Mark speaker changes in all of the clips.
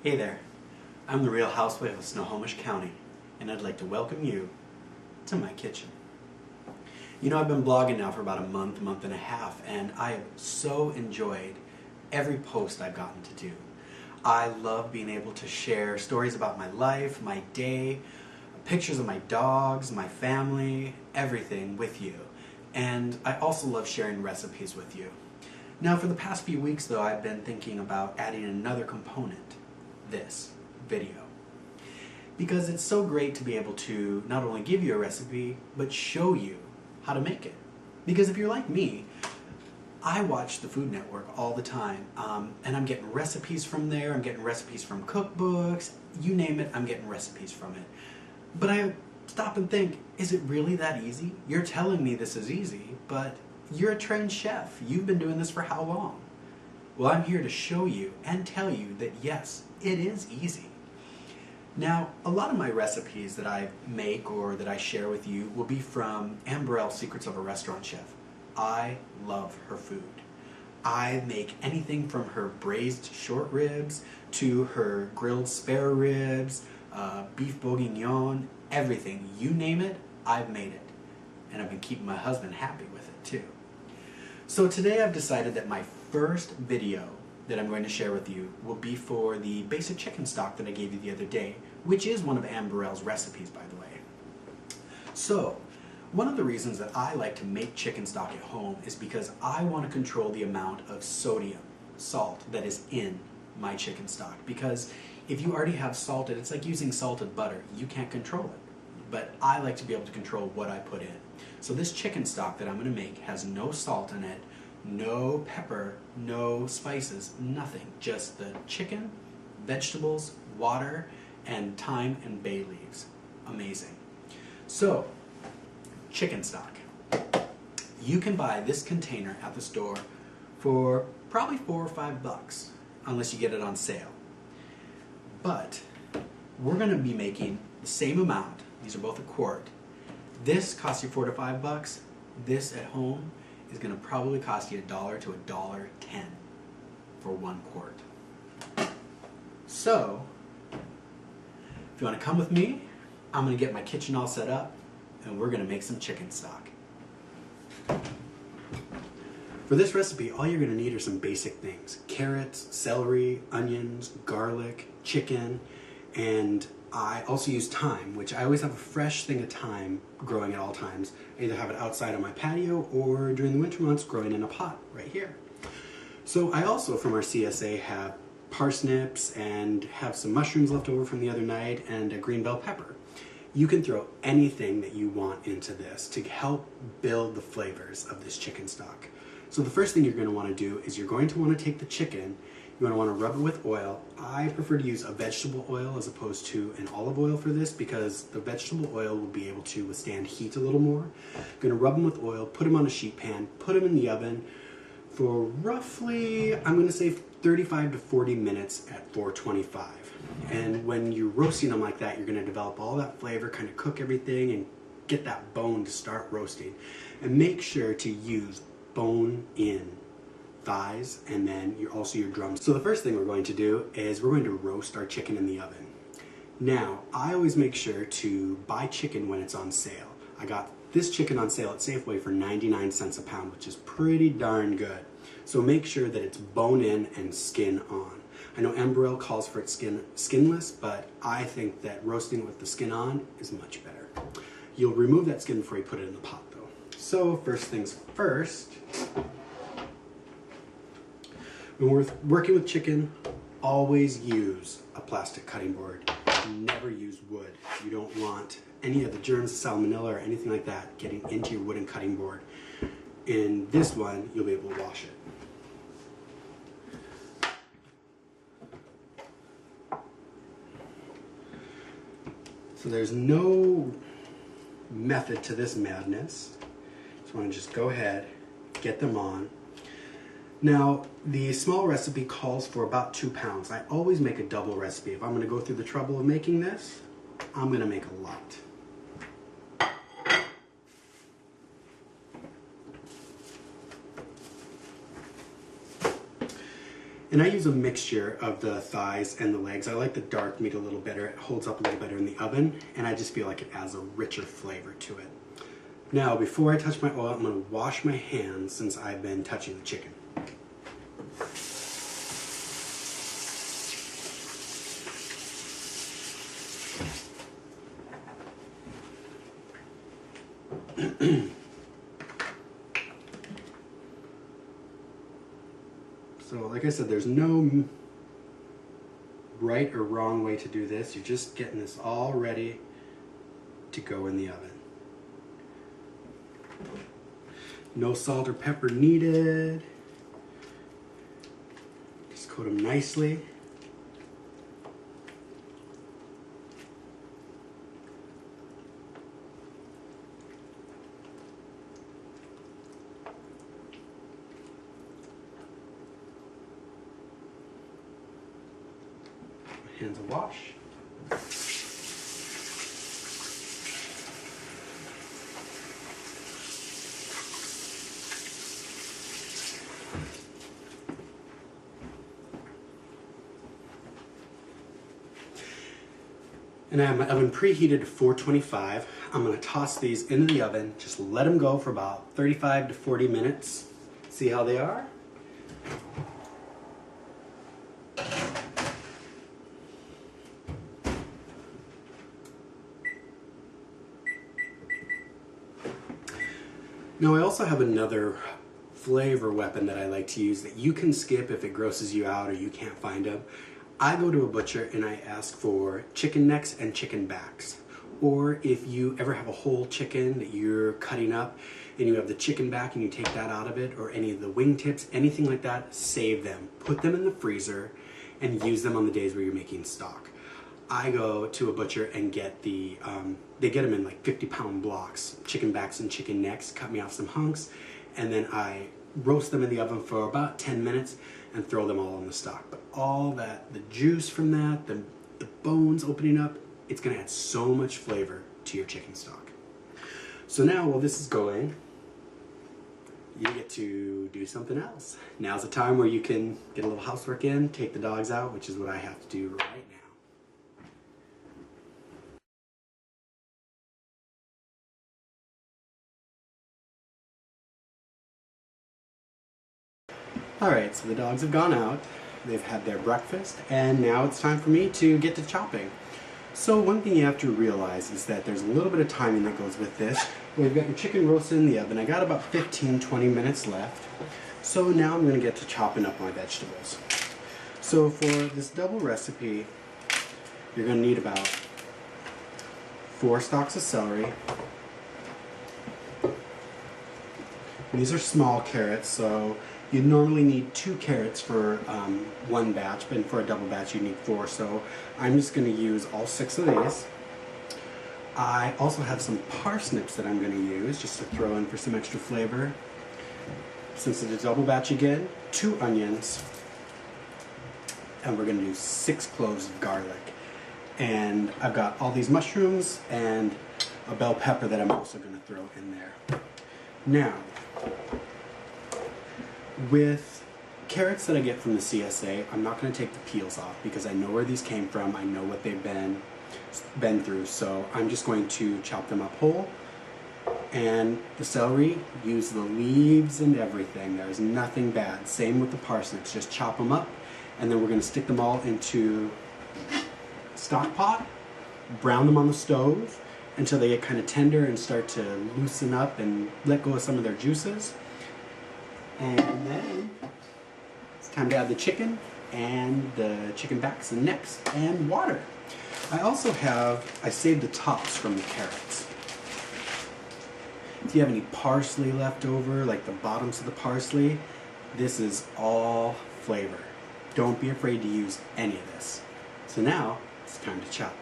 Speaker 1: Hey there, I'm the real Housewife of Snohomish County, and I'd like to welcome you to my kitchen. You know, I've been blogging now for about a month and a half, and I have so enjoyed every post I've gotten to do. I love being able to share stories about my life, my day, pictures of my dogs, my family, everything with you. And I also love sharing recipes with you. Now, for the past few weeks, though, I've been thinking about adding another component, this video. Because it's so great to be able to not only give you a recipe, but show you how to make it. Because if you're like me, I watch the Food Network all the time, and I'm getting recipes from there, I'm getting recipes from cookbooks, you name it, I'm getting recipes from it. But I stop and think, is it really that easy? You're telling me this is easy, but you're a trained chef. You've been doing this for how long? Well, I'm here to show you and tell you that yes, it is easy. Now, a lot of my recipes that I make or that I share with you will be from Amberelle's Secrets of a Restaurant Chef. I love her food. I make anything from her braised short ribs to her grilled spare ribs, beef bourguignon, everything. You name it, I've made it. And I've been keeping my husband happy with it too. So today I've decided that my first video that I'm going to share with you will be for the basic chicken stock that I gave you the other day, which is one of Amberelle's recipes, by the way. So, one of the reasons that I like to make chicken stock at home is because I want to control the amount of sodium, salt, that is in my chicken stock. Because if you already have salted, it's like using salted butter. You can't control it. But I like to be able to control what I put in. So this chicken stock that I'm going to make has no salt in it, no pepper, no spices, nothing. Just the chicken, vegetables, water, and thyme and bay leaves. Amazing. So, chicken stock. You can buy this container at the store for probably $4 or $5, unless you get it on sale. But we're going to be making the same amount. These are both a quart. This costs you $4 to $5. This at home is going to probably cost you $1 to $1.10 for 1 quart. So, if you want to come with me, I'm going to get my kitchen all set up, and we're going to make some chicken stock. For this recipe, all you're going to need are some basic things. Carrots, celery, onions, garlic, chicken, and I also use thyme, which I always have a fresh thing of thyme growing at all times. I either have it outside on my patio or during the winter months growing in a pot right here. So I also, from our CSA, have parsnips and have some mushrooms left over from the other night and a green bell pepper. You can throw anything that you want into this to help build the flavors of this chicken stock. So the first thing you're going to want to do is you're going to want to take the chicken. You want to rub it with oil. I prefer to use a vegetable oil as opposed to an olive oil for this because the vegetable oil will be able to withstand heat a little more. I'm going to rub them with oil, put them on a sheet pan, put them in the oven for roughly, I'm going to say 35 to 40 minutes at 425. And when you're roasting them like that, you're going to develop all that flavor, kind of cook everything and get that bone to start roasting. And make sure to use bone-in thighs and then also your drums. So the first thing we're going to do is we're going to roast our chicken in the oven. Now, I always make sure to buy chicken when it's on sale. I got this chicken on sale at Safeway for 99 cents a pound, which is pretty darn good. So make sure that it's bone in and skin on. I know Amberelle calls for it skinless, but I think that roasting it with the skin on is much better. You'll remove that skin before you put it in the pot though. So first things first, when we're working with chicken, always use a plastic cutting board. Never use wood. You don't want any of the germs of salmonella or anything like that getting into your wooden cutting board. In this one, you'll be able to wash it. So there's no method to this madness. So I want to just go ahead, get them on. Now, the small recipe calls for about 2 pounds. I always make a double recipe. If I'm going to go through the trouble of making this, I'm going to make a lot. And I use a mixture of the thighs and the legs. I like the dark meat a little better. It holds up a little better in the oven, and I just feel like it adds a richer flavor to it. Now, before I touch my oil, I'm going to wash my hands since I've been touching the chicken. So, like I said, there's no right or wrong way to do this. You're just getting this all ready to go in the oven. No salt or pepper needed. Just coat them nicely. Hands a wash. And I have my oven preheated to 425. I'm going to toss these into the oven. Just let them go for about 35 to 40 minutes. See how they are? Now I also have another flavor weapon that I like to use that you can skip if it grosses you out or you can't find them. I go to a butcher and I ask for chicken necks and chicken backs. Or if you ever have a whole chicken that you're cutting up and you have the chicken back and you take that out of it, or any of the wing tips, anything like that, save them. Put them in the freezer and use them on the days where you're making stock. I go to a butcher and get the, they get them in like 50-pound blocks, chicken backs and chicken necks, cut me off some hunks, and then I roast them in the oven for about 10 minutes and throw them all in the stock. But all that, the juice from that, the bones opening up, it's gonna add so much flavor to your chicken stock. So now while this is going, you get to do something else. Now's the time where you can get a little housework in, take the dogs out, which is what I have to do right now. Alright, so the dogs have gone out, they've had their breakfast, and now it's time for me to get to chopping. So one thing you have to realize is that there's a little bit of timing that goes with this. We've got your chicken roasted in the oven. I got about 15-20 minutes left. So now I'm going to get to chopping up my vegetables. So for this double recipe, you're going to need about 4 stalks of celery. And these are small carrots, so you normally need 2 carrots for one batch, but for a double batch you need 4, so I'm just going to use all 6 of these. I also have some parsnips that I'm going to use just to throw in for some extra flavor. Since it's a double batch again, 2 onions, and we're going to do 6 cloves of garlic. And I've got all these mushrooms and a bell pepper that I'm also going to throw in there. Now, with carrots that I get from the CSA, I'm not going to take the peels off because I know where these came from, I know what they've been through, so I'm just going to chop them up whole. And the celery, use the leaves and everything, there's nothing bad. Same with the parsnips, just chop them up, and then we're going to stick them all into a stock pot, brown them on the stove until they get kind of tender and start to loosen up and let go of some of their juices. And then it's time to add the chicken and the chicken backs and necks and water. I saved the tops from the carrots. If you have any parsley left over, like the bottoms of the parsley, this is all flavor. Don't be afraid to use any of this. So now it's time to chop.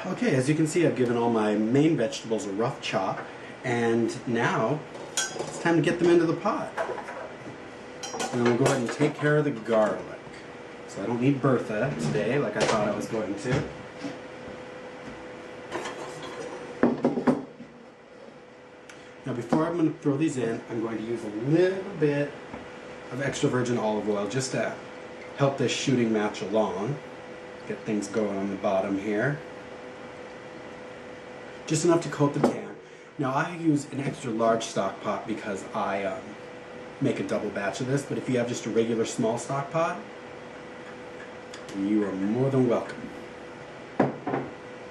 Speaker 1: Okay, as you can see, I've given all my main vegetables a rough chop, and now it's time to get them into the pot. And I'm going to go ahead and take care of the garlic. So I don't need Bertha today like I thought I was going to. Now before I'm going to throw these in, I'm going to use a little bit of extra virgin olive oil just to help this shooting match along. Get things going on the bottom here. Just enough to coat the pan. Now I use an extra large stock pot because I make a double batch of this, but if you have just a regular small stock pot, you are more than welcome.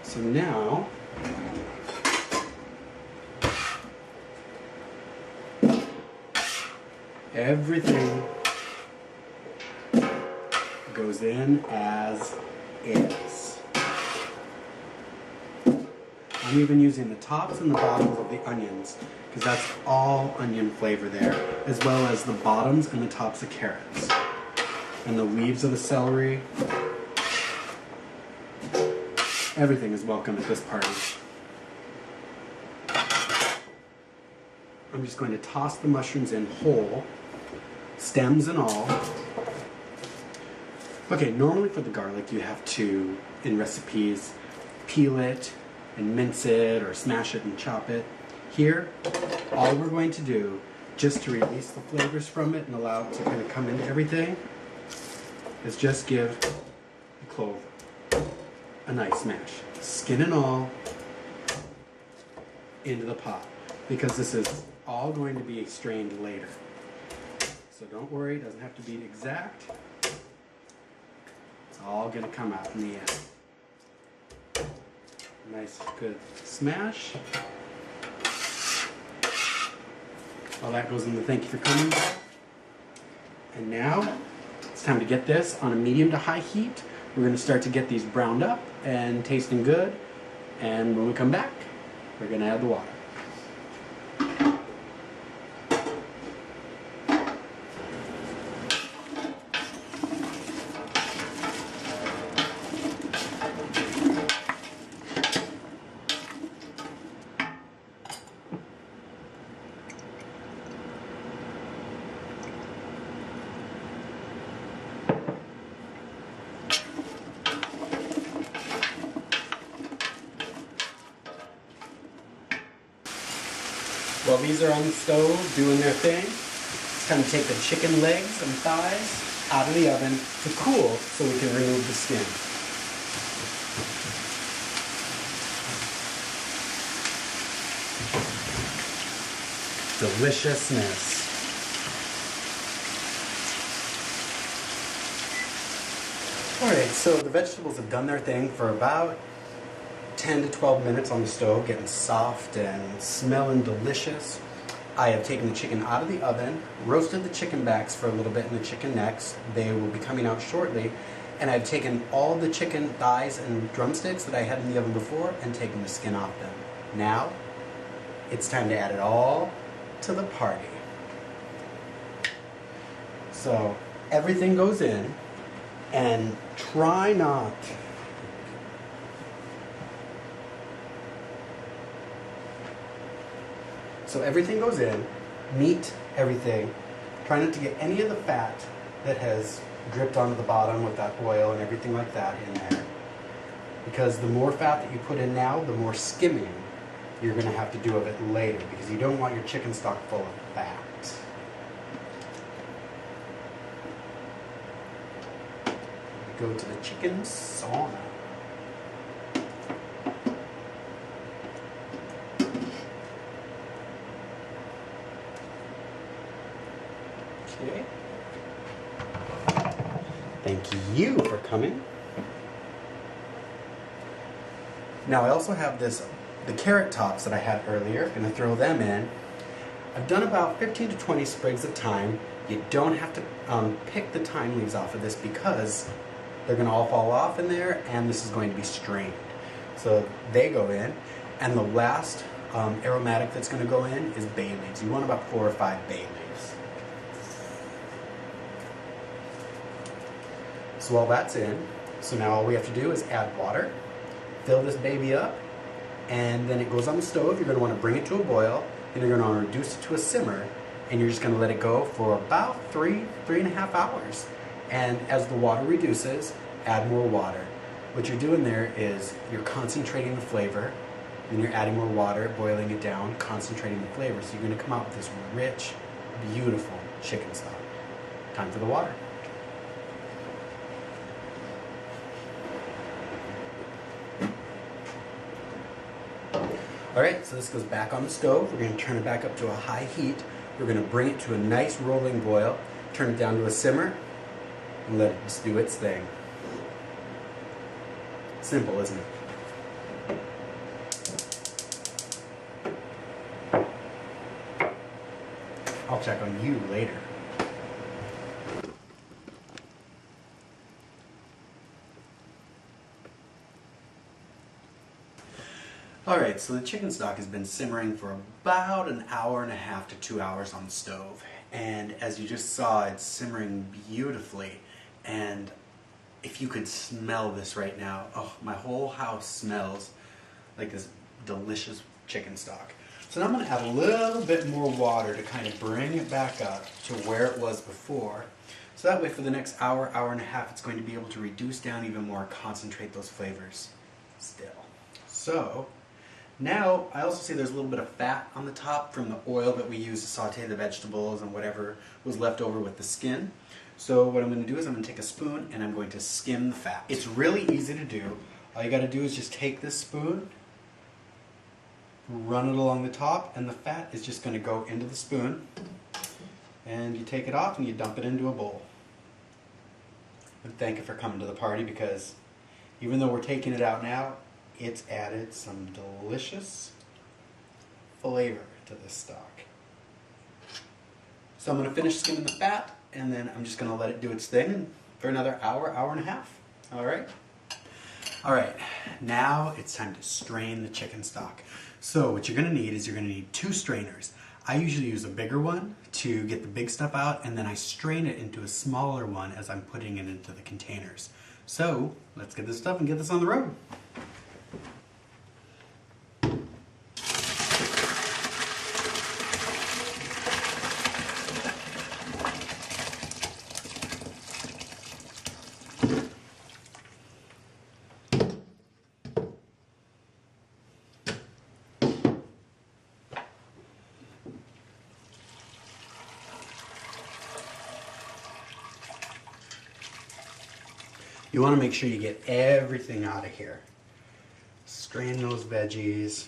Speaker 1: So now, everything goes in as is. I'm even using the tops and the bottoms of the onions because that's all onion flavor there, as well as the bottoms and the tops of carrots. And the leaves of the celery. Everything is welcome at this party. I'm just going to toss the mushrooms in whole, stems and all. Okay, normally for the garlic you have to, in recipes, peel it and mince it or smash it and chop it. Here, all we're going to do, just to release the flavors from it and allow it to kind of come into everything, is just give the clove a nice smash. Skin and all into the pot, because this is all going to be strained later. So don't worry, it doesn't have to be exact. It's all going to come out in the end. Nice, good smash. All that goes in the thank you for coming bowl. And now it's time to get this on a medium to high heat. We're going to start to get these browned up and tasting good. And when we come back, we're going to add the water. While these are on the stove doing their thing, it's time to take the chicken legs and thighs out of the oven to cool so we can remove the skin. Deliciousness. Alright, so the vegetables have done their thing for about 10 to 12 minutes on the stove, getting soft and smelling delicious. I have taken the chicken out of the oven, roasted the chicken backs for a little bit and the chicken necks. They will be coming out shortly. And I've taken all the chicken thighs and drumsticks that I had in the oven before and taken the skin off them. Now, it's time to add it all to the party. So, everything goes in, and try not So everything goes in, meat, everything. Try not to get any of the fat that has dripped onto the bottom with that oil and everything like that in there. Because the more fat that you put in now, the more skimming you're going to have to do of it later, because you don't want your chicken stock full of fat. Go to the chicken sauna. Okay. Thank you for coming. Now I also have the carrot tops that I had earlier. I'm going to throw them in. I've done about 15 to 20 sprigs of thyme. You don't have to pick the thyme leaves off of this because they're going to all fall off in there, and this is going to be strained. So they go in, and the last aromatic that's going to go in is bay leaves. You want about 4 or 5 bay leaves. So while that's in, so now all we have to do is add water, fill this baby up, and then it goes on the stove. You're going to want to bring it to a boil, and you're going to want to reduce it to a simmer, and you're just going to let it go for about 3.5 hours. And as the water reduces, add more water. What you're doing there is you're concentrating the flavor, and you're adding more water, boiling it down, concentrating the flavor. So you're going to come out with this rich, beautiful chicken stock. Time for the water. All right, so this goes back on the stove. We're going to turn it back up to a high heat. We're going to bring it to a nice rolling boil, turn it down to a simmer, and let it just do its thing. Simple, isn't it? I'll check on you later. Alright, so the chicken stock has been simmering for about an hour and a half to 2 hours on the stove. And as you just saw, it's simmering beautifully. And if you could smell this right now, oh, my whole house smells like this delicious chicken stock. So now I'm going to add a little bit more water to kind of bring it back up to where it was before. So that way for the next hour, hour and a half, it's going to be able to reduce down even more, concentrate those flavors still. So now I also see there's a little bit of fat on the top from the oil that we use to saute the vegetables and whatever was left over with the skin. So what I'm going to do is I'm going to take a spoon and I'm going to skim the fat. It's really easy to do. All you got to do is just take this spoon, run it along the top, and the fat is just going to go into the spoon, and you take it off and you dump it into a bowl. And thank you for coming to the party, because even though we're taking it out now, it's added some delicious flavor to this stock. So I'm going to finish skimming the fat, and then I'm just going to let it do its thing for another hour, hour and a half. Alright, now it's time to strain the chicken stock. So what you're going to need is you're going to need 2 strainers. I usually use a bigger one to get the big stuff out, and then I strain it into a smaller one as I'm putting it into the containers. So let's get this stuff and get this on the road. You want to make sure you get everything out of here. Strain those veggies.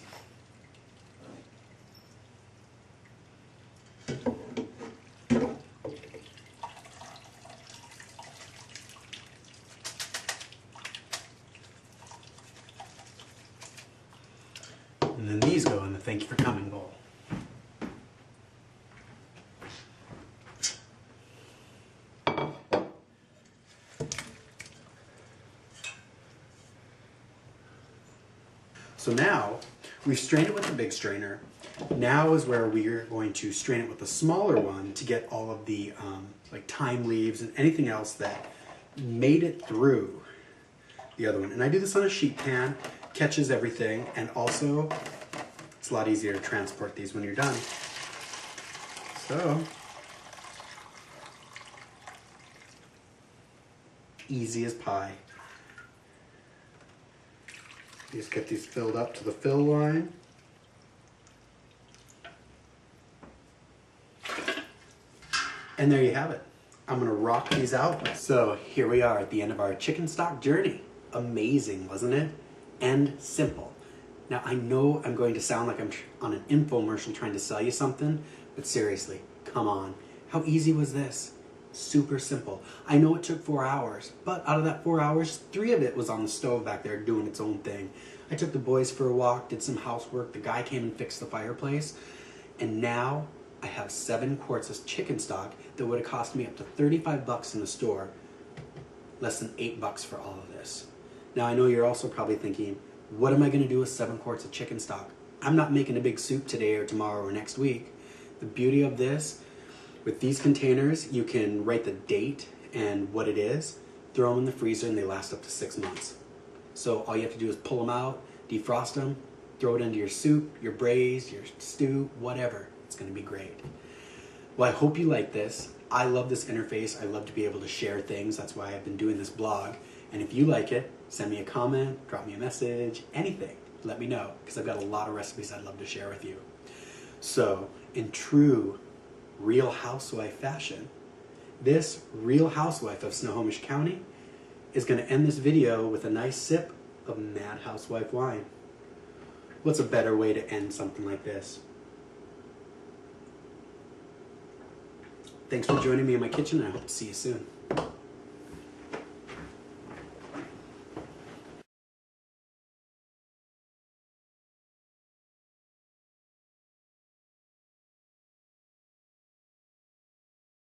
Speaker 1: And then these go in the thank you for coming bowl. So now, we've strained it with the big strainer. Now is where we're going to strain it with the smaller one to get all of the like thyme leaves and anything else that made it through the other one. And I do this on a sheet pan, catches everything, and also it's a lot easier to transport these when you're done. So, easy as pie. Just get these filled up to the fill line. And there you have it. I'm gonna rock these out. So here we are at the end of our chicken stock journey. Amazing, wasn't it? And simple. Now I know I'm going to sound like I'm on an infomercial trying to sell you something, but seriously, come on. How easy was this? Super simple. I know it took 4 hours, but out of that 4 hours, 3 of it was on the stove back there doing its own thing. I took the boys for a walk, did some housework, the guy came and fixed the fireplace, and now I have 7 quarts of chicken stock that would have cost me up to 35 bucks in the store, less than 8 bucks for all of this. Now I know you're also probably thinking, what am I going to do with 7 quarts of chicken stock? I'm not making a big soup today or tomorrow or next week. The beauty of this, with these containers, you can write the date and what it is, throw them in the freezer, and they last up to 6 months. So all you have to do is pull them out, defrost them, throw it into your soup, your braise, your stew, whatever. It's going to be great. Well, I hope you like this. I love this interface. I love to be able to share things. That's why I've been doing this blog. And if you like it, send me a comment, drop me a message, anything. Let me know, because I've got a lot of recipes I'd love to share with you. So, in true Real Housewife fashion, this Real Housewife of Snohomish County is going to end this video with a nice sip of Mad Housewife wine. What's a better way to end something like this? Thanks for joining me in my kitchen, and I hope to see you soon.